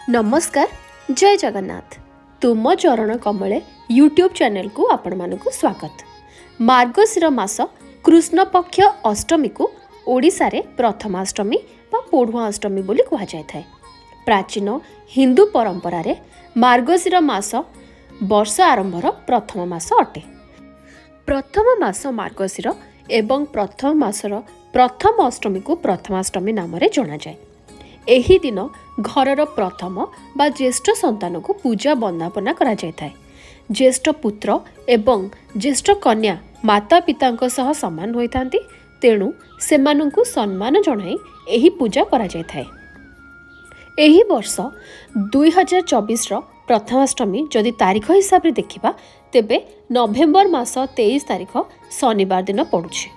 नमस्कार जय जगन्नाथ तुम चरण कमले यूट्यूब चैनल को आपण मानक स्वागत। मार्गशीर मास कृष्ण पक्ष अष्टमी को ओडिशा रे प्रथमाष्टमी बा पोढ़ुआ अष्टमी बोली कहा जाय थाए। प्राचीन हिंदू परंपरा रे मार्गशीर मास वर्ष आरंभर प्रथम मास अटे। प्रथम मास मार्गशीर एवं प्रथम मासर प्रथम अष्टमी को प्रथमाष्टमी नाम रे जना जाए। एही दिन घरर प्रथम बा ज्येष्ठ संतान को पूजा बंदापना करा जाय थाए। ज्येष्ठ पुत्र एवं ज्येष्ठ कन्या माता पिता सह समान होइथांती, तेणु सेमानंकु सम्मान जणाई एही पूजा करा जाय थाए। एही वर्ष 2024 रो प्रथमाष्टमी जदि तारीख हिसाब रे देखिबा तेबे नवेम्बर मास 23 तारीख शनिवार दिन पड़ुछि।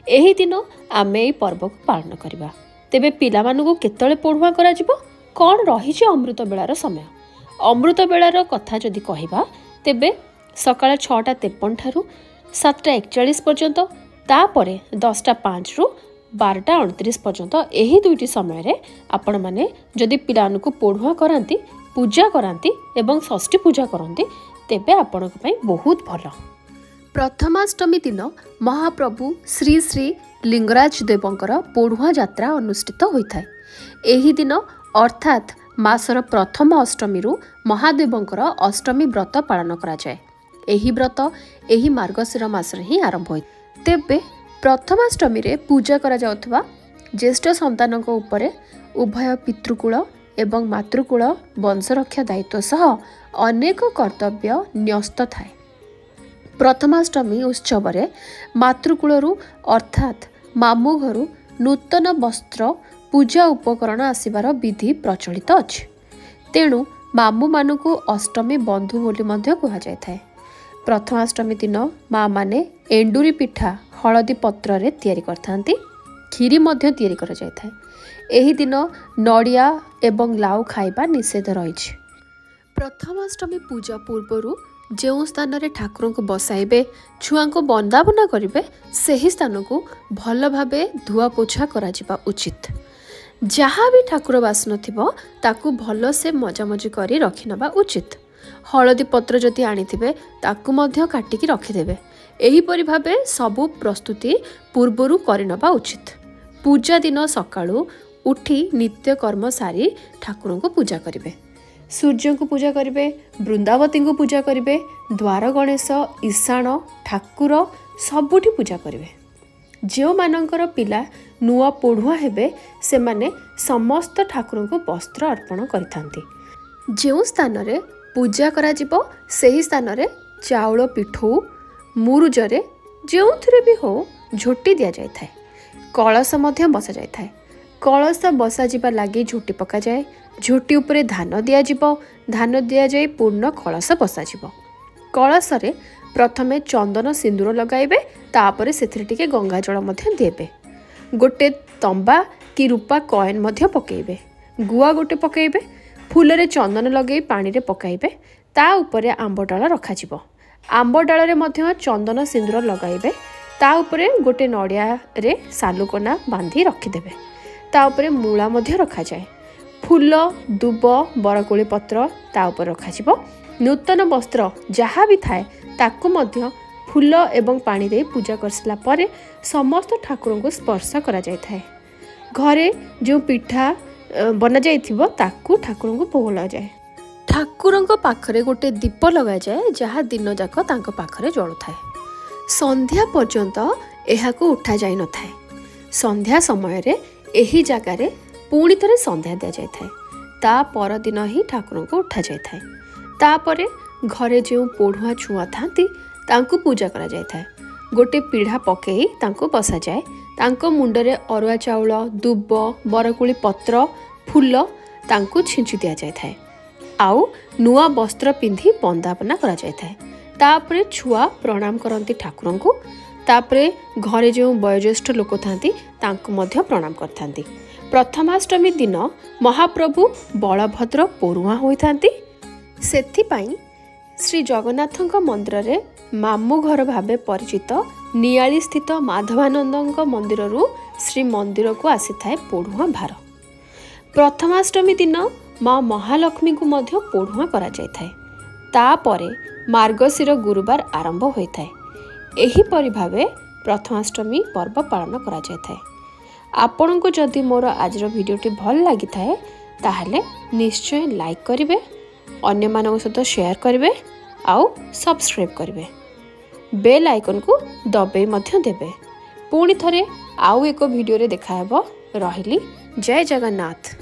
एही दिन आमे एही पर्व को पालन करिबा। तेबे पिला मानकु केतळे पढ़ुआ करा जिवो, कौन रही अमृत बेलार समय। अमृत बेलार कथा जदि कहिबा तेबे सकाळ 6:53 ठारू 7:41 पर्यंत, तापरे 10:05 रु 12:29 पर्यंत एही दुईटी समय रे आपण माने जदि पिलानकु पढ़ुआ करांती, पूजा करांती एवं षष्ठी पूजा करंती तेबे आपण पई बहुत भलो। प्रथमाष्टमी दिन महाप्रभु श्री श्री लिंगराज देवंकर पढ़ुआ यात्रा अनुष्ठित होइथाय। एही दिन अर्थात मासर प्रथम अष्टमी रु महादेवंकर अष्टमी व्रत पालन करा जाय। एही व्रत एही मार्गशीर मासरे ही आरंभ होय। तेबे प्रथमाष्टमी रे पूजा करा जाउथबा ज्येष्ठ संतानक उपरे उभय पितृकुल एवं मातृकुल वंशरक्षा दायित्व सह अनेक कर्तव्य न्यस्त थाए। प्रथमाष्टमी उत्सव रे मातृकुलरू अर्थात मामू घरू नूतन वस्त्र पूजा उपकरण आसिबार विधि प्रचलित अछि। तेणु मामू मानकु अष्टमी बंधु बोली मध्य कहा जाय थाए। प्रथमाष्टमी दिन माँ माने एंडुरी पिठा हलदी पत्र रे तैयारी करथांती, खीरी मध्य तैयारी करा जाय थाए। एही दिन नड़िया एवं लाउ खाइबा निषेध रहिछि। प्रथमाष्टमी पूजा पूर्वरु जो स्थान रे ठाकुर को बसाइबे छुआ को बंदापना करेंगे सही स्थान को भल भावे धुआ पोछा करा जिबा उचित। जहाँ भी ठाकुर बास नथिबो ताकू भल से मजामजी करी रखि नबा उचित। हलदी पत्र जदि आनिथिबे ताकू मध्य काटिकी रखिदेबे। एही परि भावे सबु प्रस्तुति पूर्वरु करि नबा उचित। पूजा दिन सकाळू उठी नित्य कर्म सारी ठाकुर को पूजा करिवे। सूर्य को पूजा करेंगे, वृंदावती को पूजा करेंगे, द्वार गणेश ईशान ठाकुर सबुठी पूजा करेंगे। जो मानकर पिला नुआ पढ़ुआ हेबे से माने समस्त ठाकुर को वस्त्र अर्पण करिथांती। जो स्थान रे पूजा करा जिवो सेही स्थान रे चाउल पिठौ मुरुजरे जोंथिरे भी हो झोटी दिया जाय थाए। कलश मध्य बसा जाय थाए। कलश बसा जिबा लागि झोटी पका जाए। झोटी उपरे धान दिया जिवो, धान दिया जाए पूर्ण कलश बसा जिवो। कलश रे प्रथमे चंदन सिंदूर लगाइबे, तापरे सेथिरे टिके गंगा जल मध्य देबे। गोटे तंबा कि रूपा कॉइन मध्य पकेइबे। गुआ गोटे पकेइबे। फूल रे चंदन लगेई पानी रे पकाइबे। ता उपरे आंब डाल रखा जिवो। आंब डाल रे मध्य चंदन सिंदूर लगाइबे। ता उपरे गोटे नड़िया रे सालुकोना बांधी रखिदेबे। ता उपरे मूला मध्य रखा जाए। फूल दुब बरकोली पत्र ता उपर रखा जिवो। नूतन वस्त्र जहाँ भी थाए ताकू मध्य फूल एवं पानी दे पूजा करसला परे समस्त ठाकुर को स्पर्श करा जाय थाए। घरे जो पिठा बना जाइथिबो ताकू ठाकुर को भोग लगा जाए। ठाकुर पाखरे गोटे दीप लगा जाए जहाँ दिन जाक तांको पाखरे जळु थाए। संध्या पर्यंत एहाकू उठा जाय न थाए। संध्या समय रे एही जगारे पुणी थे संध्या दि जाए थाए। ता पर दिन ही ठाकुर को उठा जाए थाए। तापरे घरे जो पढ़ुआ छुआ थांती तांको पूजा करा जाए थाए। गोटे पीढ़ा पकई तांको बसा जाए। तांको मुंडरे अरुआ चाउल दुब बरकोली पत्र फूल तांको छिंची दिया जाए थाए। आउ नुआ वस्त्र पिंधि बंदापना करा जाए थाए। तापरे छुआ प्रणाम करंती ठाकुर को। तापरे घरे जो वयोज्येष्ठ लोक थांती तांको मध्य प्रणाम करथांती। प्रथमाष्टमी दिन महाप्रभु बलभद्र पढ़ुआ होइथांती। सेथिपाई श्री जगन्नाथ मंदिर रे मामू घर भावे परिचित नियाली स्थित माधवानंद मंदिर रु श्री मंदिर को आसी थाए पढ़ुआ भार। प्रथमाष्टमी दिन माँ महालक्ष्मी को मध्य पोढ़ुआ करा जाय थाए। तापरे मार्गशीर गुरुवार आरंभ होता है। एहीपरि भावे प्रथमाष्टमी पर्व पालन करा जाय थाए। आपण को जदि मोर आज भिडियोटी भल लगी थाए ताहले निश्चय लाइक करिवे, अन्य मानक सहित शेयर करिवे, आउ सब्सक्राइब करिवे, बेल आइकन को दबाई मध्य देबे। पुणी थरे आउ एक वीडियो रे देखा हेबो। रहिली, जय जगन्नाथ।